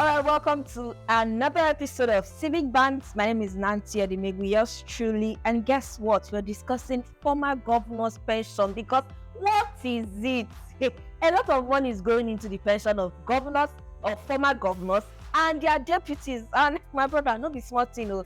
right, welcome to another episode of Civic Bands. My name is Nancy Adimegwu, yours truly. And guess what? We're discussing former governor's pension because what is it? A lot of money is going into the pension of governors, of former governors, and their deputies. And my brother, not be smart, So,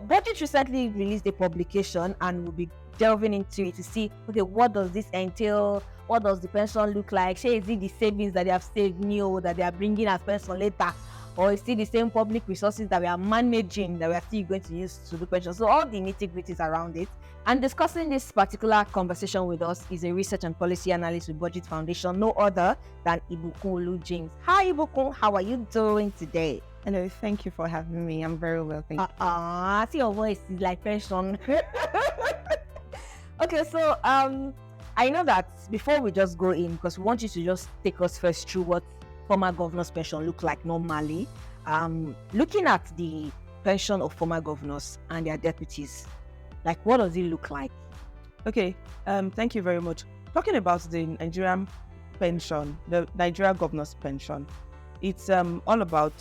Budget recently released a publication, and we'll be delving into it to see, okay, what does this entail? What does the pension look like? Is it the savings that they have saved new that they are bringing as pension later? Or is it the same public resources that we are managing that we are still going to use to do pension? So all the nitty-gritties around it. And discussing this particular conversation with us is a research and policy analyst with Budget Foundation, no other than Ibukun James. Hi Ibukun, how are you doing today? Hello, thank you for having me. I'm very well, thank you. I see your voice is like pension. Okay, so I know that before we just go in, because we want you to just take us first through what former governor's pension look like normally. Looking at the pension of former governors and their deputies, like what does it look like? Okay, thank you very much. Talking about the Nigerian pension, the Nigeria governor's pension, it's all about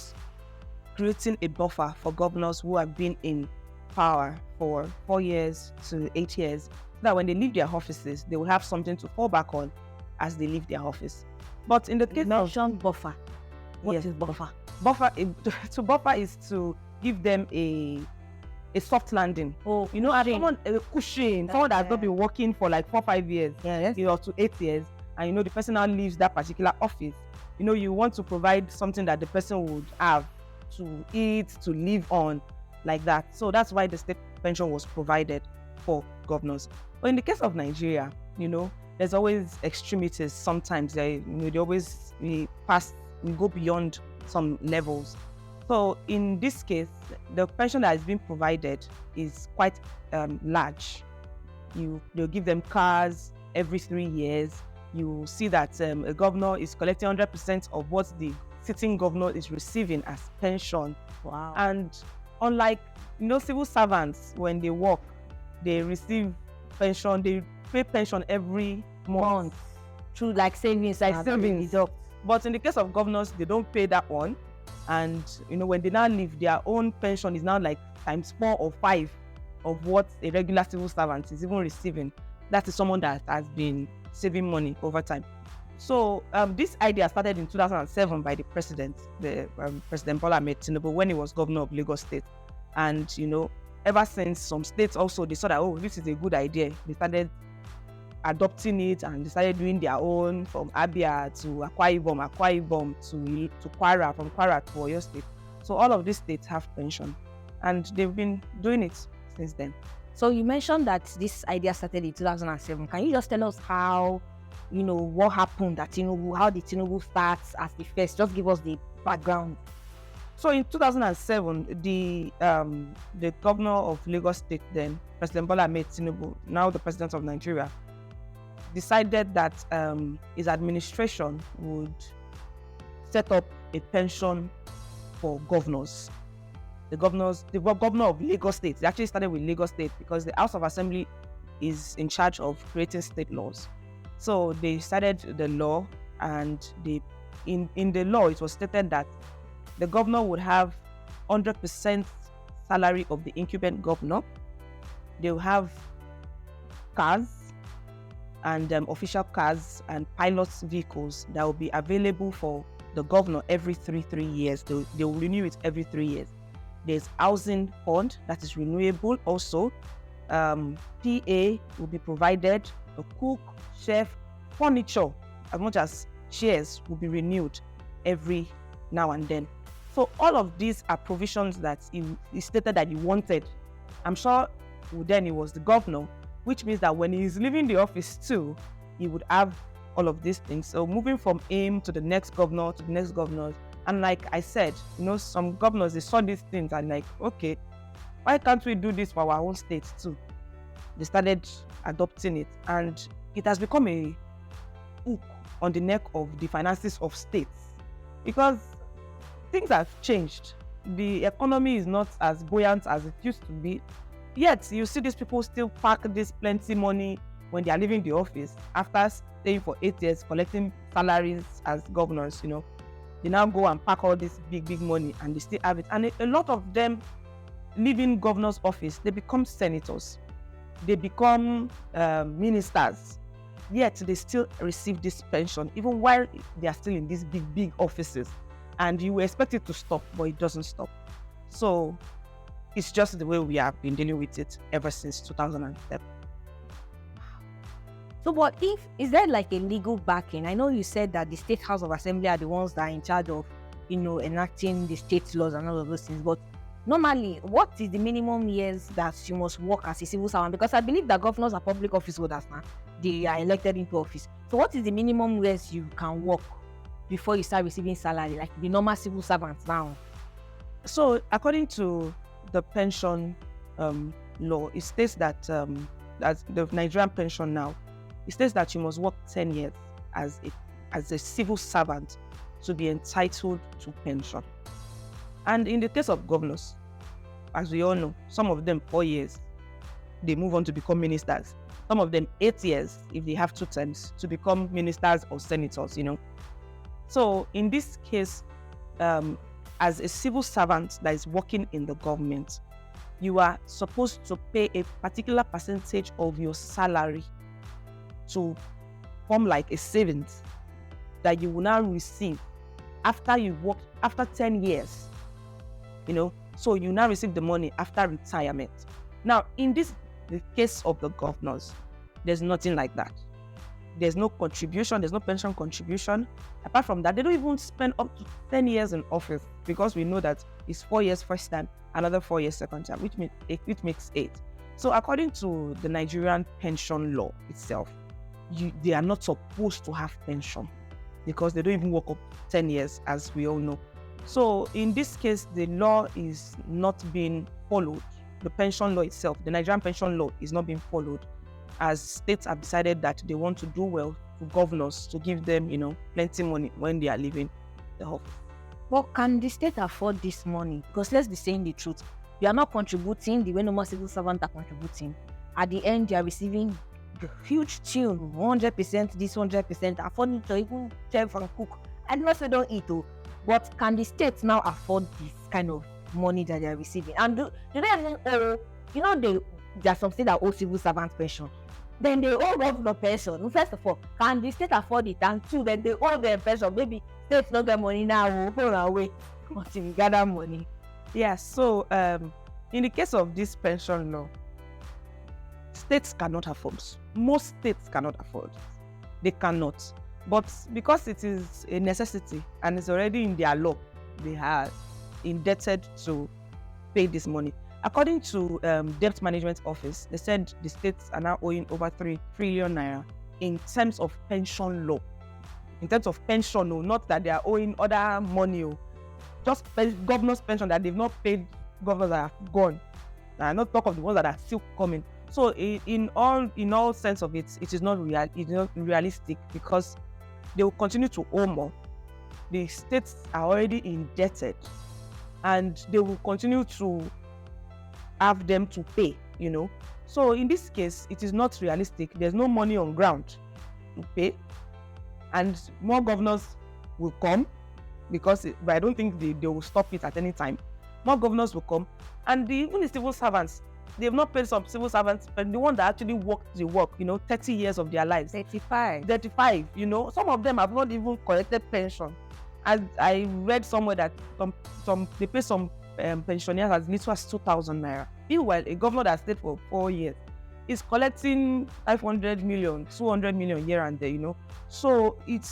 creating a buffer for governors who have been in power for 4 years to 8 years, so that when they leave their offices, they will have something to fall back on as they leave their office. But in the case of buffer, what is buffer? Buffer to buffer is to give them a soft landing. Oh, as someone a cushion, someone that has not been working for like 4-5 years, to 8 years, and the person now leaves that particular office. You want to provide something that the person would have to eat, to live on, like that. So that's why the state pension was provided for governors. But in the case of Nigeria, there's always extremities. Sometimes we go beyond some levels. So in this case, the pension that is being provided is quite large. They'll give them cars every 3 years. You see that a governor is collecting 100% of what the sitting governor is receiving as pension. Wow. And unlike civil servants, when they work, they receive pension. They pay pension every month through like savings, But in the case of governors, they don't pay that one. And when they now leave, their own pension is now like times 4 or 5 of what a regular civil servant is even receiving. That is someone that has been saving money over time. So this idea started in 2007 by the president, President Bola Ahmed Tinubu, when he was governor of Lagos State. And ever since, some states also, they saw that, this is a good idea. They started adopting it and they started doing their own, from Abia to Akwa Ibom to Kwara, from Kwara to Oyo State. So all of these states have pension, and they've been doing it since then. So you mentioned that this idea started in 2007. Can you just tell us how, what happened at Tinubu? How did Tinubu start as the first? Just give us the background. So in 2007, the governor of Lagos State then, President Bola Ahmed Tinubu, now the president of Nigeria, decided that his administration would set up a pension for governors. The governor of Lagos State, they actually started with Lagos State because the House of Assembly is in charge of creating state laws. So they started the law, and in the law it was stated that the governor would have 100% salary of the incumbent governor. They will have cars and official cars and pilots vehicles that will be available for the governor every 3 years. They will renew it every 3 years. There's housing fund that is renewable also. PA will be provided, a cook, chef, furniture, as much as shares will be renewed every now and then. So all of these are provisions that he stated that he wanted. I'm sure then he was the governor, which means that when he's leaving the office too, he would have all of these things. So moving from him to the next governor, to the next governor. And like I said, some governors, they saw these things and like, okay, why can't we do this for our own states too? They started adopting it, and it has become a hook on the neck of the finances of states, because things have changed. The economy is not as buoyant as it used to be. Yet you see these people still pack this plenty money when they are leaving the office after staying for 8 years, collecting salaries as governors. They now go and pack all this big money and they still have it. And a lot of them leaving governor's office, they become senators, they become ministers, yet they still receive this pension even while they are still in these big offices. And you expect it to stop, but it doesn't stop. So it's just the way we have been dealing with it ever since 2007. So, but is there like a legal backing? I know you said that the State House of Assembly are the ones that are in charge of, enacting the state laws and all of those things. But normally, what is the minimum years that you must work as a civil servant? Because I believe that governors are public office holders now. They are elected into office. So what is the minimum years you can work before you start receiving salary, like the normal civil servants now? So according to the pension law, it states that as the Nigerian pension now, it states that you must work 10 years as a civil servant to be entitled to pension. And in the case of governors, as we all know, some of them 4 years, they move on to become ministers. Some of them 8 years, if they have 2 terms, to become ministers or senators, So in this case, as a civil servant that is working in the government, you are supposed to pay a particular percentage of your salary to form like a savings that you will now receive after you work after 10 years. So you now receive the money after retirement. Now, in the case of the governors, there's nothing like that. There's no contribution, there's no pension contribution. Apart from that, they don't even spend up to 10 years in office, because we know that it's 4 years first time, another 4 years second time, which makes 8. So according to the Nigerian pension law itself, they are not supposed to have pension because they don't even work up 10 years, as we all know. So in this case, the law is not being followed. The pension law itself, the Nigerian pension law, is not being followed, as states have decided that they want to do well to governors to give them, plenty money when they are leaving the office. But can the state afford this money? Because let's be saying the truth. You are not contributing the way normal civil servants are contributing. At the end, you are receiving the huge tune, 100%, this 100%, affording to even chef and cook. I don't say don't eat, but can the state now afford this kind of money that they are receiving? And do they even owe, there are some states that owe civil servants pension. Then they owe governor pension. First of all, can the state afford it? And two, then they owe their pension. Maybe states not get money now, hold away until we gather money. Yeah, so in the case of this pension law, states cannot afford. Most states cannot afford. They cannot. But because it is a necessity and it's already in their law, they are indebted to pay this money. According to Debt Management Office, they said the states are now owing over 3 trillion naira in terms of pension law. In terms of pension, not that they are owing other money, just governors' pension that they've not paid governors that have gone. And not talk of the ones that are still coming. So in all sense of it, it is not realistic, because they will continue to owe more. The states are already indebted, and they will continue to have them to pay, So in this case, it is not realistic. There's no money on ground to pay, and more governors will come, but I don't think they will stop it at any time. More governors will come, and even the civil servants, they've not paid some civil servants, but the one that actually worked the work, 30 years of their lives. 35, some of them have not even collected pension. And I read somewhere that some they pay some pensioners as little as 2,000 naira. Meanwhile, a governor that stayed for 4 years is collecting 500 million, 200 million here and there, So it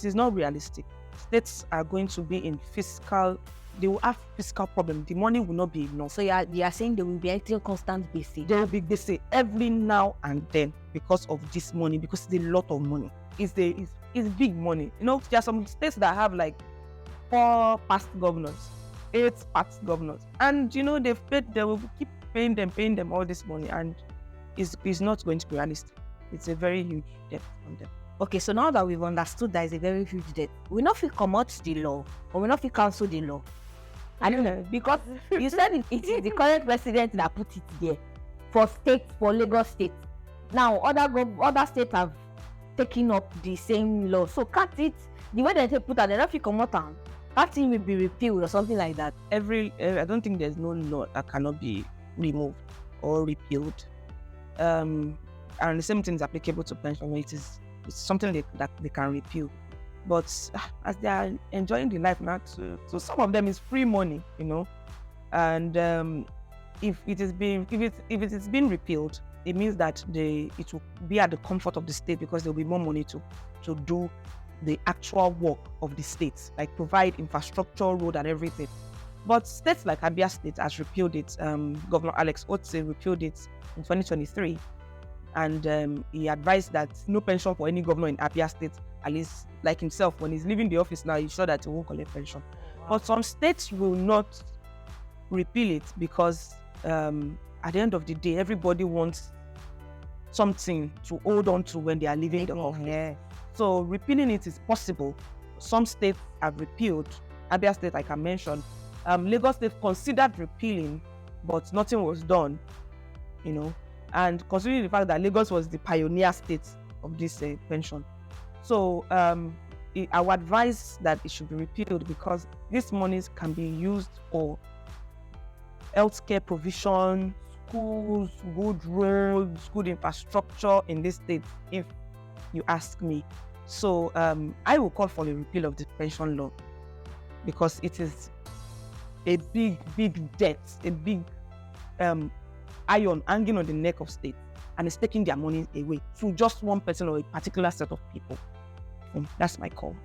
is not realistic. States are going to be in they will have fiscal problem. The money will not be enough. So you are saying they will be acting constant basic. There will be basic every now and then because of this money, because it's a lot of money. It's big money. There are some states that have like 4 past governors, 8 past governors, and they will keep paying them all this money, and it's not going to be realistic. It's a very huge debt on them. Okay, so now that we've understood that it's a very huge debt, we not feel come out the law, or we not feel cancel the law. I don't know, because you said it is the current president that put it there for Lagos State. Now other states have taken up the same law. So can't it the way they put that, they don't feel come out and that thing will be repealed or something like that. I don't think there's no law that cannot be removed or repealed. And the same thing is applicable to pension. It's something that they can repeal. But as they are enjoying the life now, so some of them is free money, And if it is being repealed, it means that it will be at the comfort of the state because there will be more money to do the actual work of the state, like provide infrastructure, road, and everything. But states like Abia State has repealed it. Governor Alex Otte repealed it in 2023, and he advised that no pension for any governor in Abia State, at least like himself, when he's leaving the office now, he's sure that he won't collect pension. But some states will not repeal it because at the end of the day, everybody wants something to hold on to when they are leaving the office. Yeah. So repealing it is possible. Some states have repealed. Abia State, like I mentioned. Lagos State considered repealing, but nothing was done, And considering the fact that Lagos was the pioneer state of this pension. So I would advise that it should be repealed because these monies can be used for healthcare provision, schools, good roads, good infrastructure in this state, if you ask me. So I will call for the repeal of the pension law because it is a big debt, a big iron hanging on the neck of states, and it's taking their money away to just one person or a particular set of people. That's my call.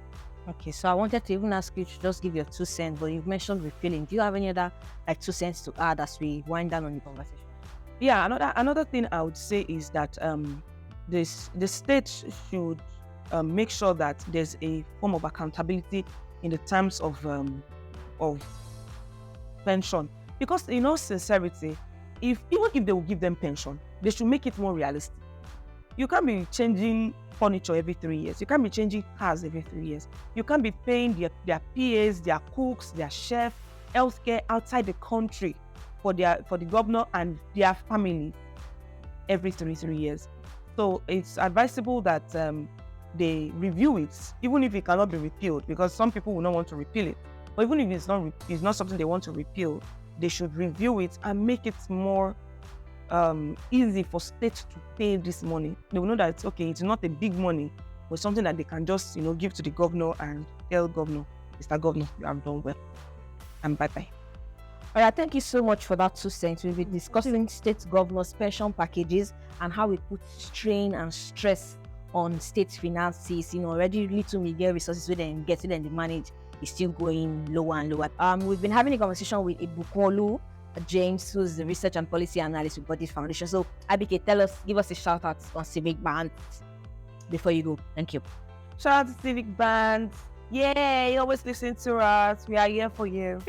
Okay, so I wanted to even ask you to just give your 2 cents, but you've mentioned repealing. Do you have any other 2 cents to add as we wind down on the conversation? Yeah, another thing I would say is that the state should make sure that there's a form of accountability in the terms of pension, because in all sincerity, even if they will give them pension, they should make it more realistic. You can't be changing furniture every 3 years. You can't be changing cars every 3 years. You can't be paying their PAs, their cooks, their chefs, healthcare outside the country for the governor and their family every 3 years. So it's advisable that they review it, even if it cannot be repealed, because some people will not want to repeal it. But even if it's not something they want to repeal, they should review it and make it more easy for states to pay this money. They will know that it's not a big money, but something that they can just give to the governor and tell governor, Mr. Governor, you have done well, and bye-bye. All right, thank you so much for that 2 cents. We'll be discussing state governors' pension packages and how we put strain and stress on state finances. Already little media resources we then get, then they manage is still going lower and lower. We've been having a conversation with Ibukolu James, who's the research and policy analyst with Bodies Foundation. So, Abike, give us a shout out on Civic Band before you go. Thank you. Shout out to Civic Band. Yeah, you always listen to us. We are here for you.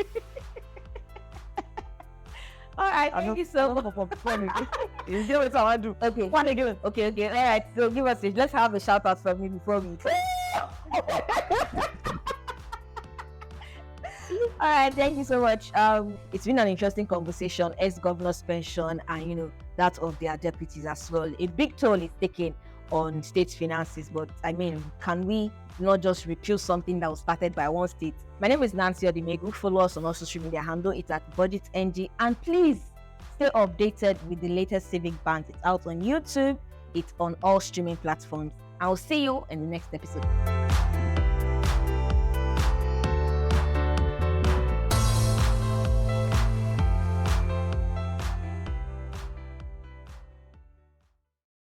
All right, thank you so much. You know what I do. Okay. What again? Okay. All right. So let's have a shout out from me before we. All right, thank you so much. It's been an interesting conversation. Ex-governors' pension and that of their deputies as well. A big toll is taken on state finances, but can we not just repeal something that was started by one state? My name is Nancy Odimegu. Follow us on all social media handle. It's at BudgetNG, and please stay updated with the latest Civic Band. It's out on YouTube. It's on all streaming platforms. I'll see you in the next episode.